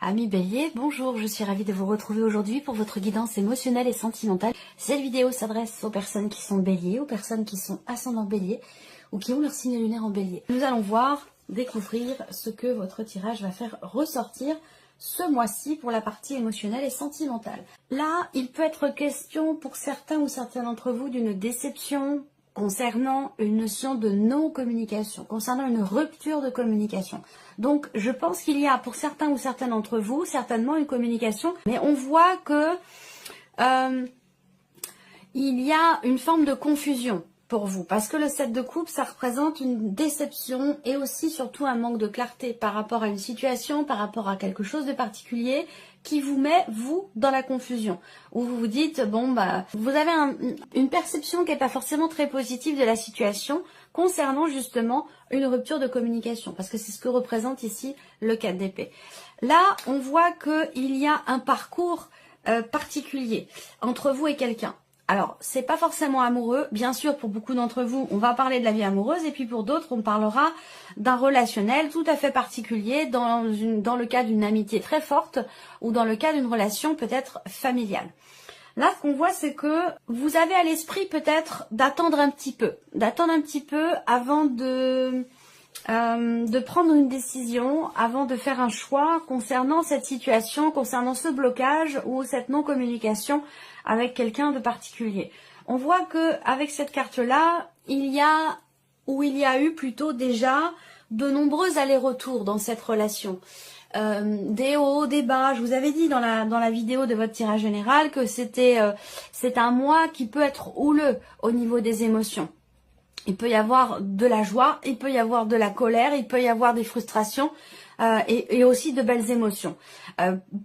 Amis Bélier, bonjour, je suis ravie de vous retrouver aujourd'hui pour votre guidance émotionnelle et sentimentale. Cette vidéo s'adresse aux personnes qui sont Bélier, aux personnes qui sont ascendant Bélier ou qui ont leur signe lunaire en Bélier. Nous allons voir, découvrir ce que votre tirage va faire ressortir ce mois-ci pour la partie émotionnelle et sentimentale. Là, il peut être question pour certains ou certains d'entre vous d'une déception concernant une notion de non-communication, concernant une rupture de communication. Donc, je pense qu'il y a pour certains ou certaines d'entre vous, certainement une communication, mais on voit que il y a une forme de confusion pour vous, parce que le 7 de coupe, ça représente une déception et aussi surtout un manque de clarté par rapport à une situation, par rapport à quelque chose de particulier qui vous met, vous, dans la confusion. Où vous vous dites, bon, bah, vous avez une perception qui n'est pas forcément très positive de la situation concernant justement une rupture de communication, parce que c'est ce que représente ici le 4 d'épée. Là, on voit qu'il y a un parcours particulier entre vous et quelqu'un. Alors, c'est pas forcément amoureux. Bien sûr, pour beaucoup d'entre vous, on va parler de la vie amoureuse. Et puis pour d'autres, on parlera d'un relationnel tout à fait particulier dans le cas d'une amitié très forte ou dans le cas d'une relation peut-être familiale. Là, ce qu'on voit, c'est que vous avez à l'esprit peut-être d'attendre un petit peu. D'attendre un petit peu avant de prendre une décision, avant de faire un choix concernant cette situation, concernant ce blocage ou cette non-communication avec quelqu'un de particulier. On voit que avec cette carte-là, il y a eu plutôt déjà de nombreux allers-retours dans cette relation. Des hauts, des bas. Je vous avais dit dans la vidéo de votre tirage général que c'est un mois qui peut être houleux au niveau des émotions. Il peut y avoir de la joie, il peut y avoir de la colère, il peut y avoir des frustrations et aussi de belles émotions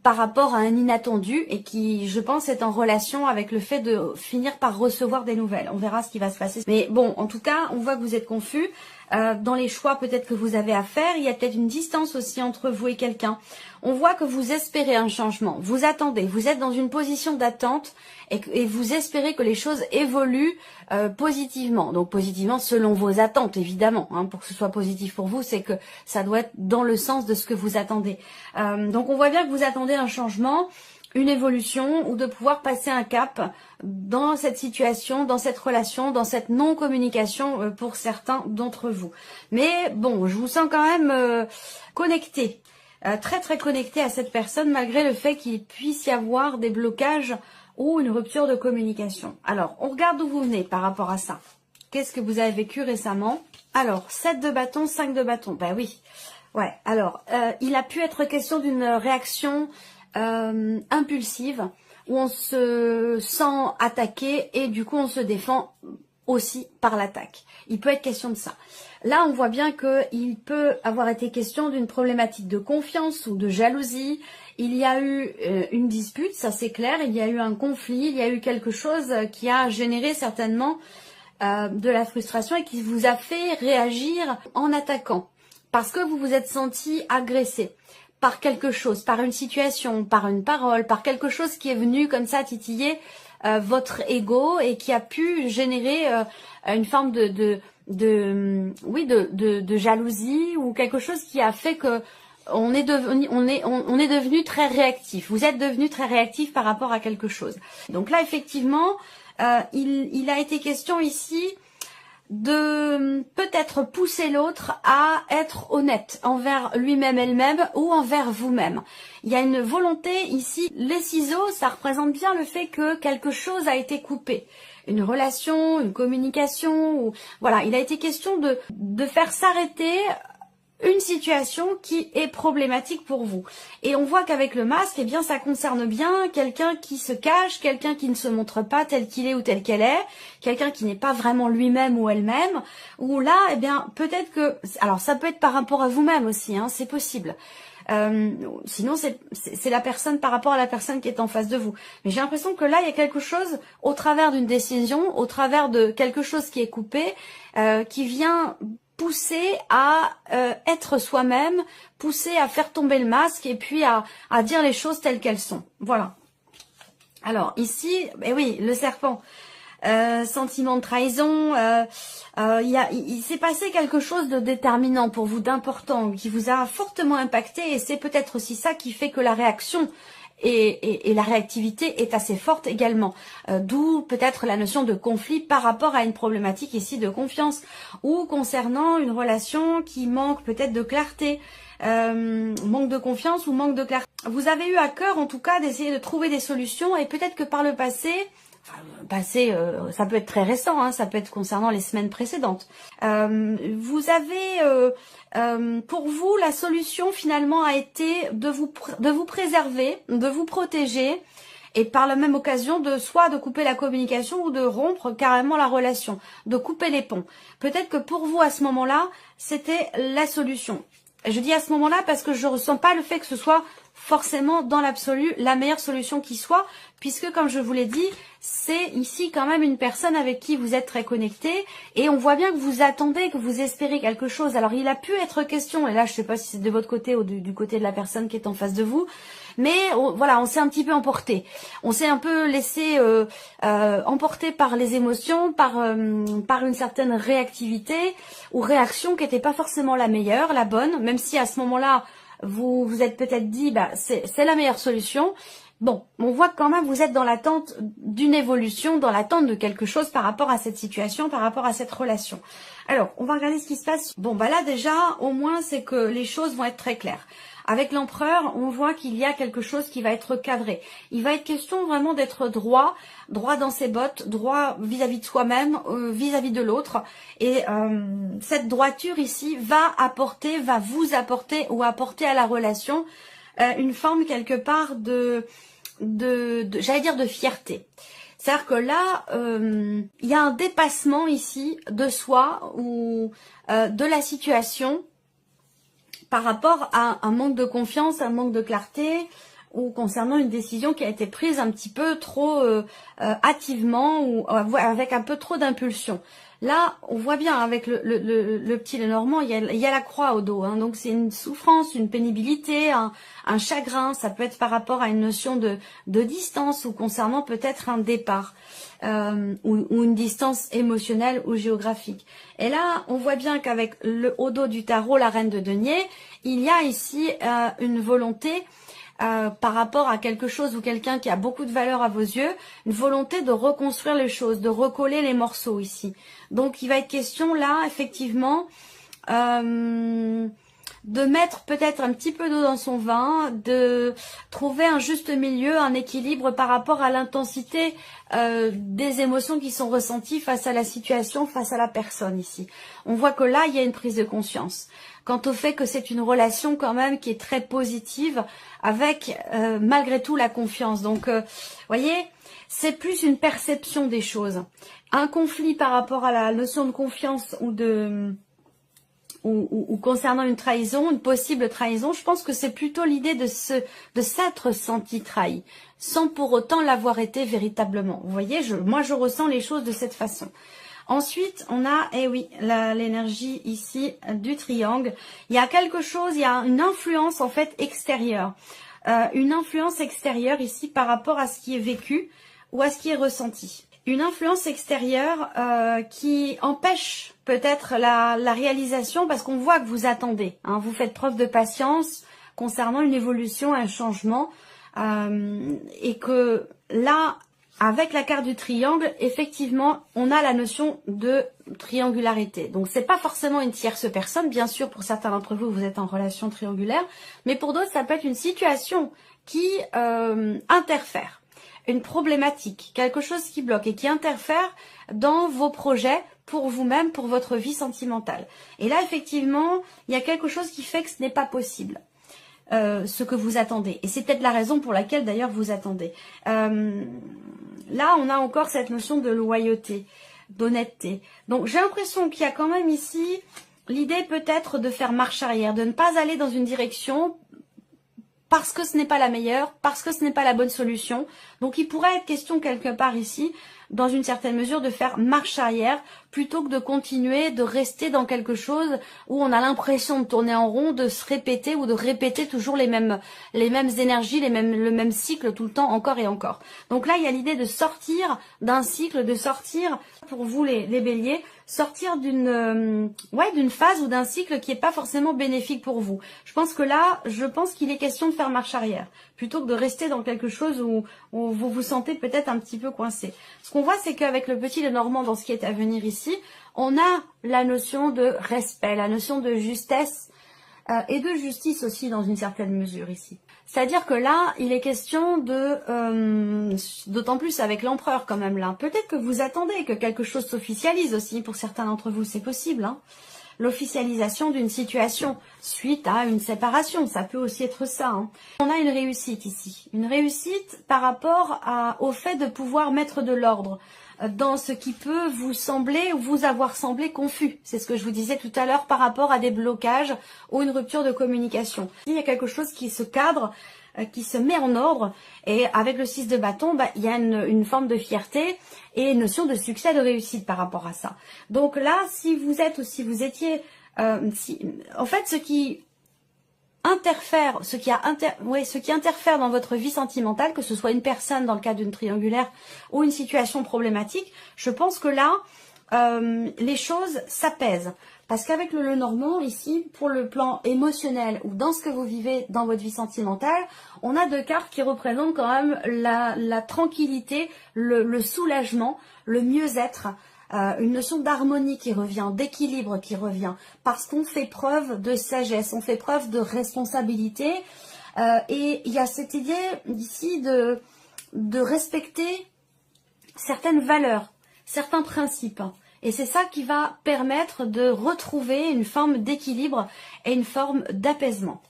par rapport à un inattendu et qui, je pense, est en relation avec le fait de finir par recevoir des nouvelles. On verra ce qui va se passer. Mais bon, en tout cas, on voit que vous êtes confus. Dans les choix peut-être que vous avez à faire, il y a peut-être une distance aussi entre vous et quelqu'un. On voit que vous espérez un changement, vous attendez, vous êtes dans une position d'attente et vous espérez que les choses évoluent positivement. Donc positivement selon vos attentes évidemment, hein, pour que ce soit positif pour vous, c'est que ça doit être dans le sens de ce que vous attendez. Donc on voit bien que vous attendez un changement, une évolution ou de pouvoir passer un cap dans cette situation, dans cette relation, dans cette non-communication pour certains d'entre vous. Mais bon, je vous sens quand même connecté, très très connecté à cette personne malgré le fait qu'il puisse y avoir des blocages ou une rupture de communication. Alors, on regarde d'où vous venez par rapport à ça. Qu'est-ce que vous avez vécu récemment? Alors, 7 de bâton, 5 de bâton. Ben oui. Ouais, alors, il a pu être question d'une réaction impulsive où on se sent attaqué et du coup on se défend aussi par l'attaque. Il peut être question de ça. Là, on voit bien qu'il peut avoir été question d'une problématique de confiance ou de jalousie. Il y a eu une dispute, ça c'est clair. Il y a eu un conflit, il y a eu quelque chose qui a généré certainement de la frustration et qui vous a fait réagir en attaquant. Parce que vous vous êtes senti agressé par quelque chose, par une situation, par une parole, par quelque chose qui est venu comme ça titiller votre ego et qui a pu générer une forme de jalousie ou quelque chose qui a fait que on est devenu très réactif. Vous êtes devenu très réactif par rapport à quelque chose. Donc là effectivement, il a été question ici de peut-être pousser l'autre à être honnête envers lui-même, elle-même ou envers vous-même. Il y a une volonté ici. Les ciseaux, ça représente bien le fait que quelque chose a été coupé. Une relation, une communication, ou voilà, il a été question de faire s'arrêter une situation qui est problématique pour vous. Et on voit qu'avec le masque, eh bien, ça concerne bien quelqu'un qui se cache, quelqu'un qui ne se montre pas tel qu'il est ou tel qu'elle est, quelqu'un qui n'est pas vraiment lui-même ou elle-même, ou là, eh bien, peut-être que, alors ça peut être par rapport à vous-même aussi, hein, c'est possible. Sinon, c'est la personne par rapport à la personne qui est en face de vous. Mais j'ai l'impression que là, il y a quelque chose au travers d'une décision, au travers de quelque chose qui est coupé, qui vient pousser à être soi-même, pousser à faire tomber le masque et puis à dire les choses telles qu'elles sont. Voilà. Alors ici, oui, le serpent. sentiment de trahison. Il s'est passé quelque chose de déterminant pour vous, d'important, qui vous a fortement impacté, et c'est peut-être aussi ça qui fait que la réaction et la réactivité est assez forte également. D'où peut-être la notion de conflit par rapport à une problématique ici de confiance, ou concernant une relation qui manque peut-être de clarté, manque de confiance ou manque de clarté. Vous avez eu à cœur en tout cas d'essayer de trouver des solutions, et peut-être que par le passé, ça peut être très récent, hein, ça peut être concernant les semaines précédentes. Vous avez, pour vous, la solution finalement a été de vous préserver, de vous protéger, et par la même occasion soit de couper la communication ou de rompre carrément la relation, de couper les ponts. Peut-être que pour vous à ce moment-là, c'était la solution. Je dis à ce moment-là parce que je ressens pas le fait que ce soit forcément dans l'absolu la meilleure solution qui soit, puisque comme je vous l'ai dit, c'est ici quand même une personne avec qui vous êtes très connecté, et on voit bien que vous attendez, que vous espérez quelque chose. Alors il a pu être question, et là je sais pas si c'est de votre côté ou du côté de la personne qui est en face de vous, mais voilà, on s'est un petit peu emporté. On s'est un peu laissé emporter par les émotions, par une certaine réactivité ou réaction qui n'était pas forcément la meilleure, la bonne, même si à ce moment-là, vous vous êtes peut-être dit, c'est la meilleure solution. Bon, on voit que quand même vous êtes dans l'attente d'une évolution, dans l'attente de quelque chose par rapport à cette situation, par rapport à cette relation. Alors, on va regarder ce qui se passe. Bon, là déjà, au moins, c'est que les choses vont être très claires. Avec l'empereur, on voit qu'il y a quelque chose qui va être cadré. Il va être question vraiment d'être droit dans ses bottes, droit vis-à-vis de soi-même, vis-à-vis de l'autre. Et cette droiture ici va vous apporter ou apporter à la relation une forme quelque part j'allais dire de fierté. C'est-à-dire que là, il y a un dépassement ici de soi ou de la situation par rapport à un manque de confiance, un manque de clarté, ou concernant une décision qui a été prise un petit peu trop hâtivement ou avec un peu trop d'impulsion. Là, on voit bien avec le petit Lenormand, il y a la croix au dos, hein, donc c'est une souffrance, une pénibilité, un chagrin. Ça peut être par rapport à une notion de distance ou concernant peut-être un départ ou une distance émotionnelle ou géographique. Et là, on voit bien qu'avec le au dos du tarot, la reine de denier, il y a ici une volonté par rapport à quelque chose ou quelqu'un qui a beaucoup de valeur à vos yeux, une volonté de reconstruire les choses, de recoller les morceaux ici. Donc il va être question là, effectivement, de mettre peut-être un petit peu d'eau dans son vin, de trouver un juste milieu, un équilibre par rapport à l'intensité des émotions qui sont ressenties face à la situation, face à la personne ici. On voit que là, il y a une prise de conscience. Quant au fait que c'est une relation quand même qui est très positive, avec malgré tout la confiance. Donc, voyez, c'est plus une perception des choses. Un conflit par rapport à la notion de confiance ou concernant une trahison, une possible trahison, je pense que c'est plutôt l'idée de s'être senti trahi, sans pour autant l'avoir été véritablement. Vous voyez, moi je ressens les choses de cette façon. Ensuite, on a, l'énergie ici du triangle. Il y a quelque chose, il y a une influence en fait extérieure. Une influence extérieure ici par rapport à ce qui est vécu ou à ce qui est ressenti. Une influence extérieure qui empêche peut-être la réalisation parce qu'on voit que vous attendez. Hein, vous faites preuve de patience concernant une évolution, un changement. Et que là, avec la carte du triangle, effectivement, on a la notion de triangularité. Donc, c'est pas forcément une tierce personne. Bien sûr, pour certains d'entre vous, vous êtes en relation triangulaire. Mais pour d'autres, ça peut être une situation qui interfère. Une problématique, quelque chose qui bloque et qui interfère dans vos projets pour vous-même, pour votre vie sentimentale. Et là, effectivement, il y a quelque chose qui fait que ce n'est pas possible. Ce que vous attendez. Et c'est peut-être la raison pour laquelle d'ailleurs vous attendez. Là, on a encore cette notion de loyauté, d'honnêteté. Donc j'ai l'impression qu'il y a quand même ici l'idée peut-être de faire marche arrière, de ne pas aller dans une direction parce que ce n'est pas la meilleure, parce que ce n'est pas la bonne solution. Donc il pourrait être question quelque part ici dans une certaine mesure, de faire marche arrière plutôt que de continuer, de rester dans quelque chose où on a l'impression de tourner en rond, de se répéter ou de répéter toujours les mêmes énergies, le même cycle tout le temps, encore et encore. Donc là, il y a l'idée de sortir d'un cycle, de sortir, pour vous les béliers, sortir d'une phase ou d'un cycle qui n'est pas forcément bénéfique pour vous. Je pense que là, qu'il est question de faire marche arrière, plutôt que de rester dans quelque chose où vous vous sentez peut-être un petit peu coincé. Ce qu'on voit, c'est qu'avec le petit Lenormand, dans ce qui est à venir ici, on a la notion de respect, la notion de justesse et de justice aussi dans une certaine mesure ici. C'est-à-dire que là, il est question d'autant plus avec l'empereur quand même là. Peut-être que vous attendez que quelque chose s'officialise aussi, pour certains d'entre vous, c'est possible. Hein. L'officialisation d'une situation suite à une séparation, ça peut aussi être ça. Hein. On a une réussite ici, une réussite par rapport au fait de pouvoir mettre de l'ordre dans ce qui peut vous sembler ou vous avoir semblé confus. C'est ce que je vous disais tout à l'heure par rapport à des blocages ou une rupture de communication. Il y a quelque chose qui se cadre, qui se met en ordre, et avec le 6 de bâton, il y a une forme de fierté et une notion de succès, de réussite par rapport à ça. Donc là, si vous êtes ou si vous étiez... en fait, ce qui interfère dans votre vie sentimentale, que ce soit une personne dans le cas d'une triangulaire ou une situation problématique, je pense que là, les choses s'apaisent. Parce qu'avec le Lenormand, ici, pour le plan émotionnel ou dans ce que vous vivez dans votre vie sentimentale, on a deux cartes qui représentent quand même la tranquillité, le soulagement, le mieux-être, une notion d'harmonie qui revient, d'équilibre qui revient, parce qu'on fait preuve de sagesse, on fait preuve de responsabilité, et il y a cette idée ici de respecter certaines valeurs, certains principes. Et c'est ça qui va permettre de retrouver une forme d'équilibre et une forme d'apaisement.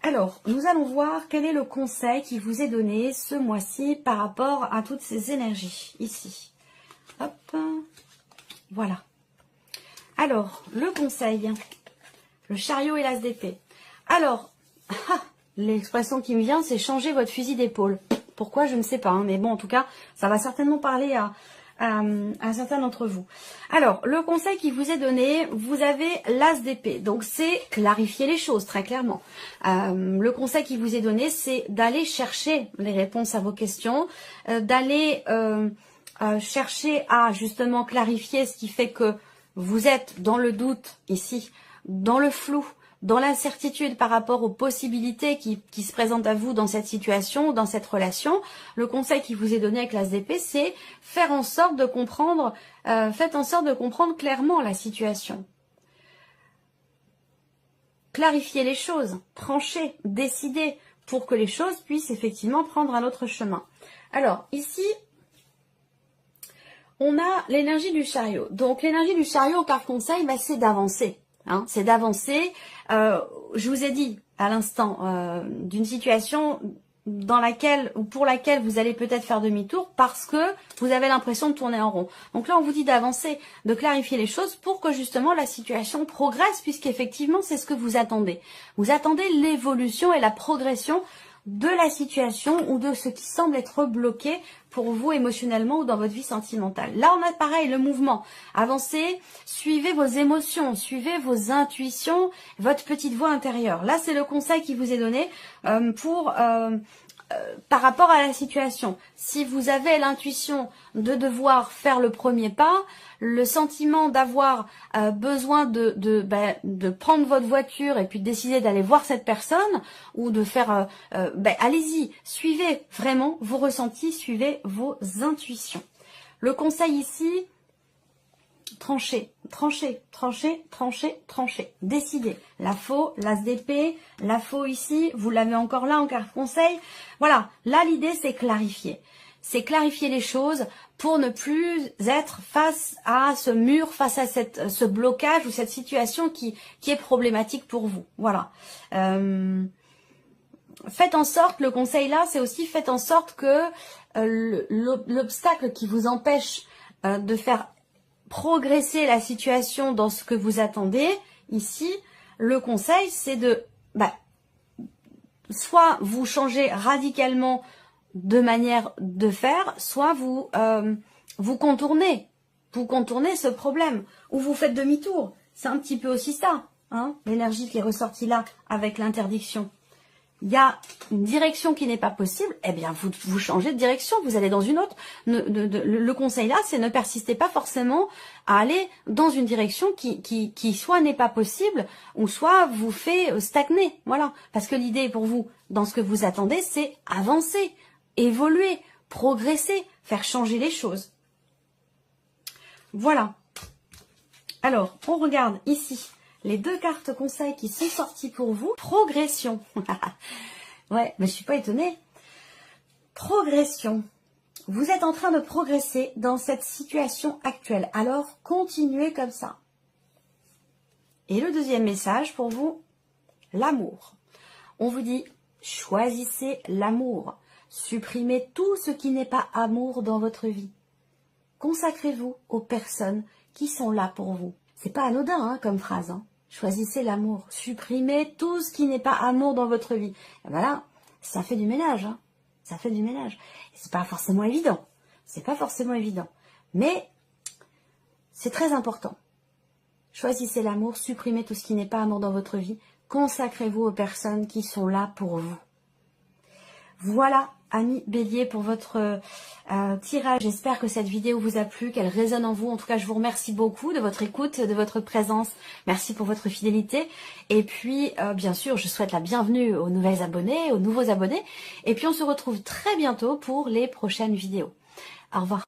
Alors, nous allons voir quel est le conseil qui vous est donné ce mois-ci par rapport à toutes ces énergies, ici. Hop, voilà. Alors, le conseil, le chariot et l'as d'épée. Alors, l'expression qui me vient, c'est changer votre fusil d'épaule. Pourquoi, je ne sais pas, hein, mais bon, en tout cas, ça va certainement parler à certains d'entre vous. Alors, le conseil qui vous est donné, vous avez l'as d'épée. Donc, c'est clarifier les choses, très clairement. Le conseil qui vous est donné, c'est d'aller chercher les réponses à vos questions, d'aller chercher à justement clarifier ce qui fait que vous êtes dans le doute ici, dans le flou, dans l'incertitude par rapport aux possibilités qui se présentent à vous dans cette situation, dans cette relation. Le conseil qui vous est donné avec l'as d'épée, c'est faire en sorte de comprendre, faites en sorte de comprendre clairement la situation. Clarifier les choses, trancher, décider pour que les choses puissent effectivement prendre un autre chemin. Alors, ici, on a l'énergie du chariot. Donc, l'énergie du chariot en carte conseil, c'est d'avancer. Hein, c'est d'avancer. Je vous ai dit à l'instant d'une situation dans laquelle ou pour laquelle vous allez peut-être faire demi-tour parce que vous avez l'impression de tourner en rond. Donc là, on vous dit d'avancer, de clarifier les choses pour que justement la situation progresse, puisqu'effectivement, c'est ce que vous attendez. Vous attendez l'évolution et la progression de la situation ou de ce qui semble être bloqué pour vous émotionnellement ou dans votre vie sentimentale. Là, on a pareil, le mouvement. Avancez, suivez vos émotions, suivez vos intuitions, votre petite voix intérieure. Là, c'est le conseil qui vous est donné par rapport à la situation. Si vous avez l'intuition de devoir faire le premier pas, le sentiment d'avoir besoin de prendre votre voiture et puis de décider d'aller voir cette personne ou de faire, allez-y, suivez vraiment vos ressentis, suivez vos intuitions. Le conseil ici, tranchez, tranchez, tranchez, tranchez, tranchez. Décidez. La faux, l'as d'épée, la faux ici, vous l'avez encore là en carte conseil. Voilà, là l'idée c'est clarifier. C'est clarifier les choses pour ne plus être face à ce mur, face à ce blocage ou cette situation qui est problématique pour vous. Voilà. Faites en sorte, le conseil là, c'est aussi faites en sorte que l'obstacle qui vous empêche de faire progresser la situation dans ce que vous attendez, ici, le conseil, c'est de soit vous changer radicalement deux manières de faire. Soit vous contournez ce problème, ou vous faites demi-tour. C'est un petit peu aussi ça, hein, l'énergie qui est ressortie là avec l'interdiction. Il y a une direction qui n'est pas possible, eh bien vous changez de direction, vous allez dans une autre. Le conseil là, c'est ne persistez pas forcément à aller dans une direction qui soit n'est pas possible, ou soit vous fait stagner. Voilà, parce que l'idée pour vous, dans ce que vous attendez, c'est avancer, évoluer, progresser, faire changer les choses. Voilà. Alors, on regarde ici les deux cartes conseils qui sont sorties pour vous. Progression. Ouais, mais je suis pas étonnée. Progression. Vous êtes en train de progresser dans cette situation actuelle. Alors, continuez comme ça. Et le deuxième message pour vous, l'amour. On vous dit, choisissez l'amour. Supprimez tout ce qui n'est pas amour dans votre vie. Consacrez-vous aux personnes qui sont là pour vous. C'est pas anodin hein, comme phrase. Hein. Choisissez l'amour. Supprimez tout ce qui n'est pas amour dans votre vie. Et voilà, ça fait du ménage. Hein. Ça fait du ménage. Et c'est pas forcément évident. C'est pas forcément évident. Mais c'est très important. Choisissez l'amour. Supprimez tout ce qui n'est pas amour dans votre vie. Consacrez-vous aux personnes qui sont là pour vous. Voilà, amis Bélier, pour votre tirage. J'espère que cette vidéo vous a plu, qu'elle résonne en vous. En tout cas, je vous remercie beaucoup de votre écoute, de votre présence. Merci pour votre fidélité. Et puis, bien sûr, je souhaite la bienvenue aux nouvelles abonnés, aux nouveaux abonnés. Et puis, on se retrouve très bientôt pour les prochaines vidéos. Au revoir.